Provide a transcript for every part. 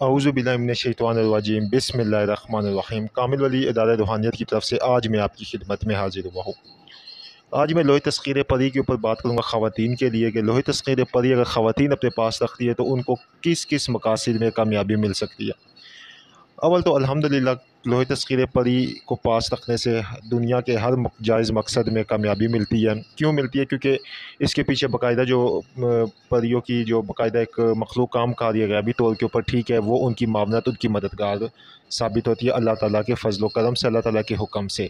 اعوذ باللہ من الشیطان الرجیم، بسم اللہ الرحمن الرحیم۔ کامل ولی ادارہ روحانیت کی طرف سے آج میں آپ کی خدمت میں حاضر ہوا ہوں۔ آج میں لوح تسخیر پری کے اوپر بات کروں گا خواتین کے لیے کہ لوح تسخیر پری اگر خواتین اپنے پاس رکھتی ہے تو ان کو کس کس مقاصد میں کامیابی مل سکتی ہے۔ اول تو الحمدللہ لوح تسخیر پری کو پاس رکھنے سے دنیا کے ہر جائز مقصد میں کامیابی ملتی ہے۔ کیوں ملتی ہے؟ کیونکہ اس کے پیچھے باقاعدہ جو پریوں کی جو باقاعدہ ایک مخلوق کام کاری ہے غیبی طور کے اوپر، ٹھیک ہے، وہ ان کی معاونت، ان کی مددگار ثابت ہوتی ہے اللہ تعالیٰ کے فضل و کرم سے، اللہ تعالیٰ کے حکم سے۔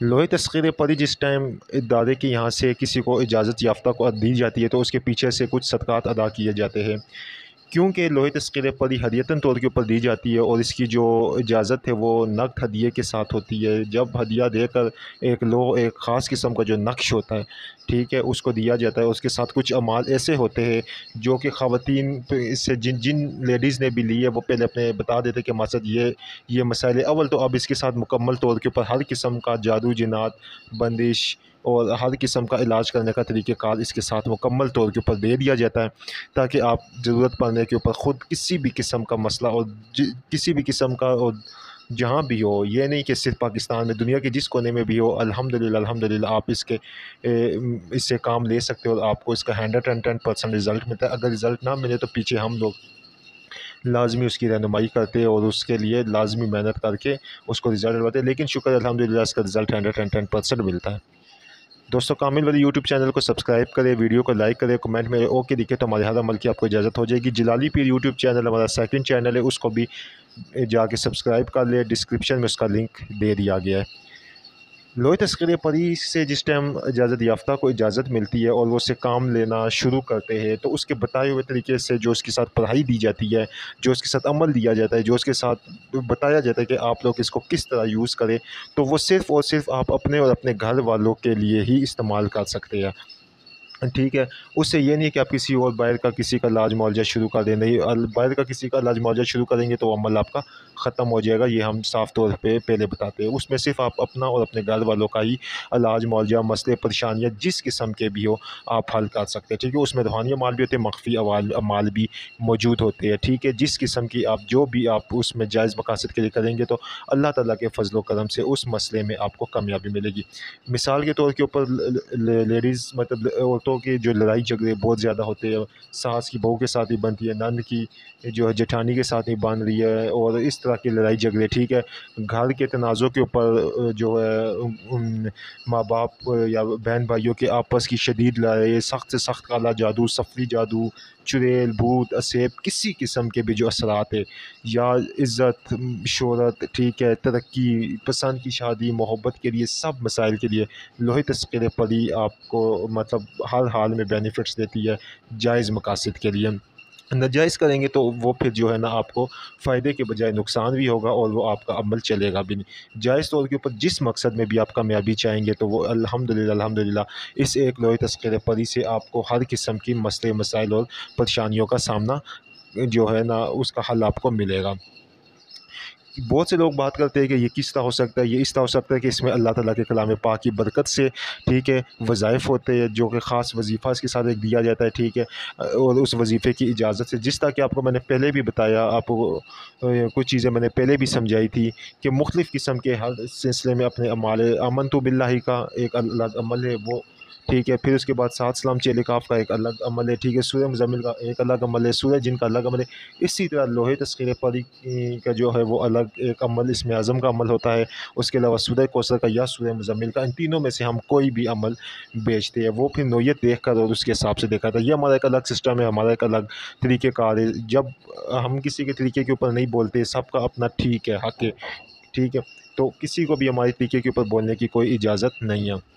لوح تسخیر پری جس ٹائم ادارے کے یہاں سے کسی کو اجازت یافتہ کو دی جاتی ہے تو اس کے پیچھے سے کچھ صدقات ادا کیے جاتے ہیں، کیونکہ لوح تسخیر پری ہدیتاً طور کے اوپر دی جاتی ہے اور اس کی جو اجازت ہے وہ نقد ہدیے کے ساتھ ہوتی ہے۔ جب ہدیہ دے کر ایک خاص قسم کا جو نقش ہوتا ہے، ٹھیک ہے، اس کو دیا جاتا ہے، اس کے ساتھ کچھ اعمال ایسے ہوتے ہیں جو کہ خواتین اس سے جن لیڈیز نے بھی لی ہے وہ پہلے اپنے بتا دیتے کہ مقصد یہ مسائل ہے۔ اول تو اب اس کے ساتھ مکمل طور کے اوپر ہر قسم کا جادو جنات بندش اور ہر قسم کا علاج کرنے کا طریقہ کار اس کے ساتھ مکمل طور کے اوپر دے دیا جاتا ہے، تاکہ آپ ضرورت پڑنے کے اوپر خود کسی بھی قسم کا مسئلہ اور کسی بھی قسم کا اور جہاں بھی ہو، یہ نہیں کہ صرف پاکستان میں، دنیا کے جس کونے میں بھی ہو، الحمدللہ آپ اس سے کام لے سکتے ہو اور آپ کو اس کا 110% رزلٹ ملتا ہے۔ اگر رزلٹ نہ ملے تو پیچھے ہم لوگ لازمی اس کی رہنمائی کرتے اور اس کے لیے لازمی محنت کر کے اس کو رزلٹ دلواتے ہیں، لیکن شکر الحمدللہ اس کا رزلٹ 110% ملتا ہے۔ دوستو، کامل والی یوٹیوب چینل کو سبسکرائب کرے، ویڈیو کو لائک کرے، کمنٹ میں اوکے لکھے تو ہمارے ہر عمل کی آپ کو اجازت ہو جائے گی۔ جلالی پیر یوٹیوب چینل ہمارا سیکنڈ چینل ہے، اس کو بھی جا کے سبسکرائب کر لے، ڈسکرپشن میں اس کا لنک دے دیا گیا ہے۔ لوح تسخیر پری سے جس ٹائم اجازت یافتہ کو اجازت ملتی ہے اور وہ اسے کام لینا شروع کرتے ہیں تو اس کے بتائے ہوئے طریقے سے جو اس کے ساتھ پڑھائی دی جاتی ہے، جو اس کے ساتھ عمل دیا جاتا ہے، جو اس کے ساتھ بتایا جاتا ہے کہ آپ لوگ اس کو کس طرح یوز کریں، تو وہ صرف اور صرف آپ اپنے اور اپنے گھر والوں کے لیے ہی استعمال کر سکتے ہیں، ٹھیک ہے۔ اس سے یہ نہیں کہ آپ کسی اور باہر کا کسی کا علاج معالجہ شروع کر دیں، نہیں، باہر کا کسی کا علاج معالجہ شروع کریں گے تو وہ عمل آپ کا ختم ہو جائے گا، یہ ہم صاف طور پہ پہلے بتاتے ہیں۔ اس میں صرف آپ اپنا اور اپنے گھر والوں کا ہی علاج معالجہ، مسئلے پریشانیاں جس قسم کے بھی ہو آپ حل کر سکتے ہیں، ٹھیک ہے۔ اس میں روحانی اعمال بھی ہوتے ہیں، مخفی اعمال بھی موجود ہوتے ہیں، ٹھیک ہے۔ جس قسم کی جو بھی آپ اس میں جائز مقاصد کے لیے کریں گے تو اللہ تعالیٰ کے فضل و کرم سے اس مسئلے میں آپ کو کامیابی ملے گی۔ مثال کے طور کے اوپر لیڈیز مطلب عورتوں کے جو لڑائی جھگڑے بہت زیادہ ہوتے ہیں، ساس کی بہو کے ساتھ ہی بنتی ہے، نند کی جو ہے جٹھانی کے ساتھ ہی بن رہی ہے، اور اس طرح کی لڑائی جھگڑے، ٹھیک ہے۔ گھر کے تنازع کے اوپر جو ہے ماں باپ یا بہن بھائیوں کے آپس کی شدید لڑائی، سخت سے سخت کالا جادو، سفری جادو، چڑیل، بھوت، اسیب، کسی قسم کے بھی جو اثرات ہے، یا عزت، شہرت، ٹھیک ہے، ترقی، پسند کی شادی، محبت کے لیے، سب مسائل کے لیے لوح تسخیر پری آپ کو مطلب ہر حال میں بینیفٹس دیتی ہے جائز مقاصد کے لیے۔ ناجائز کریں گے تو وہ پھر جو ہے نا آپ کو فائدے کے بجائے نقصان بھی ہوگا اور وہ آپ کا عمل چلے گا بھی نہیں۔ جائز طور کے اوپر جس مقصد میں بھی آپ کامیابی چاہیں گے تو وہ الحمدللہ اس ایک لوح تسخیر پری سے آپ کو ہر قسم کی مسئلے مسائل اور پریشانیوں کا سامنا جو ہے نا اس کا حل آپ کو ملے گا۔ بہت سے لوگ بات کرتے ہیں کہ یہ کس طرح ہو سکتا ہے، یہ اس طرح ہو سکتا ہے کہ اس میں اللہ تعالیٰ کے کلام پاک کی برکت سے، ٹھیک ہے، وظائف ہوتے ہیں جو کہ خاص وظیفہ اس کے ساتھ ایک دیا جاتا ہے، ٹھیک ہے، اور اس وظیفے کی اجازت سے، جس طرح کہ آپ کو میں نے پہلے بھی بتایا، آپ کو کچھ چیزیں میں نے پہلے بھی سمجھائی تھی کہ مختلف قسم کے ہر سلسلے میں اپنے اعمال، آمنت باللہ کا ایک الگ عمل ہے وہ، ٹھیک ہے، پھر اس کے بعد 7 سلام چیلے کاف کا ایک الگ عمل ہے، ٹھیک ہے، سورہ مزمل کا ایک الگ عمل ہے، سورہ جن کا الگ عمل ہے۔ اسی طرح لوح تسخیر پری کا جو ہے وہ الگ ایک عمل اسم اعظم کا عمل ہوتا ہے، اس کے علاوہ سورہ کوثر کا یا سورہ مزمل کا، ان تینوں میں سے ہم کوئی بھی عمل بیچتے ہیں وہ پھر نوعیت دیکھ کر اور اس کے حساب سے دیکھا تھا، یہ ہمارا ایک الگ سسٹم ہے، ہمارا ایک الگ طریقہ کار ہے۔ جب ہم کسی کے طریقے کے اوپر نہیں بولتے، سب کا اپنا ٹھیک ہے، حق ہے، ٹھیک ہے، تو کسی کو بھی ہمارے طریقے کے اوپر بولنے کی کوئی اجازت نہیں ہے،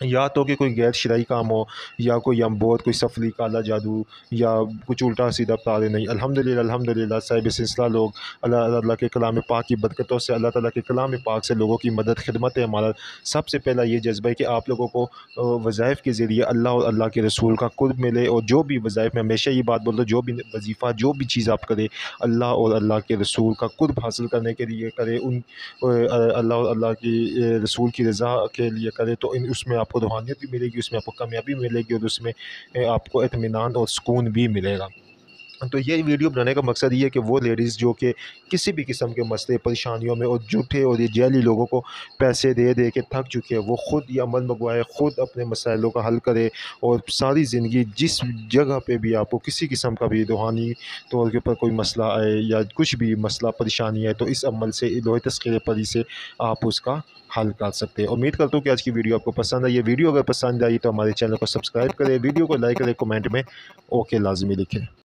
یا تو کہ کوئی غیر شرعی کام ہو، یا کوئی ہم بہت کوئی سفلی کالا جادو یا کچھ الٹا سیدھا بتا رہے، نہیں، الحمدللہ صاحب سلسلہ لوگ اللہ کے کلام پاک کی برکتوں سے، اللہ تعالیٰ کے کلام پاک سے لوگوں کی مدد خدمت ہے ہمارا سب سے پہلا یہ جذبہ ہے کہ آپ لوگوں کو وظائف کے ذریعے اللہ اور اللہ کے رسول کا قرب ملے، اور جو بھی وظائف میں ہمیشہ یہ بات بولتا ہوں، جو بھی وظیفہ، جو بھی چیز آپ کرے اللہ اور اللہ کے رسول کا قرب حاصل کرنے کے لیے کرے، اللہ اور اللہ کی رسول کی رضا کے لیے کرے، تو اس میں آپ کو روحانیت بھی ملے گی، اس میں آپ کو کامیابی ملے گی، اور اس میں آپ کو اطمینان اور سکون بھی ملے گا۔ تو یہ ویڈیو بنانے کا مقصد یہ ہے کہ وہ لیڈیز جو کہ کسی بھی قسم کے مسئلے پریشانیوں میں اور جھوٹے اور یہ جعلی لوگوں کو پیسے دے دے کے تھک چکے ہیں، وہ خود یہ عمل منگوائے، خود اپنے مسائلوں کا حل کرے، اور ساری زندگی جس جگہ پہ بھی آپ کو کسی قسم کا بھی روحانی طور کے اوپر کوئی مسئلہ آئے یا کچھ بھی مسئلہ پریشانی ہے، تو اس عمل سے لوہے تذکرہ پری سے آپ اس کا حل کر سکتے ہیں۔ امید کرتا ہوں کہ آج کی ویڈیو آپ کو پسند آئی ہے۔ ویڈیو اگر پسند آئی تو ہمارے چینل کو سبسکرائب کریں، ویڈیو کو لائک کریں، کمنٹ میں اوکے لازمی لکھیں۔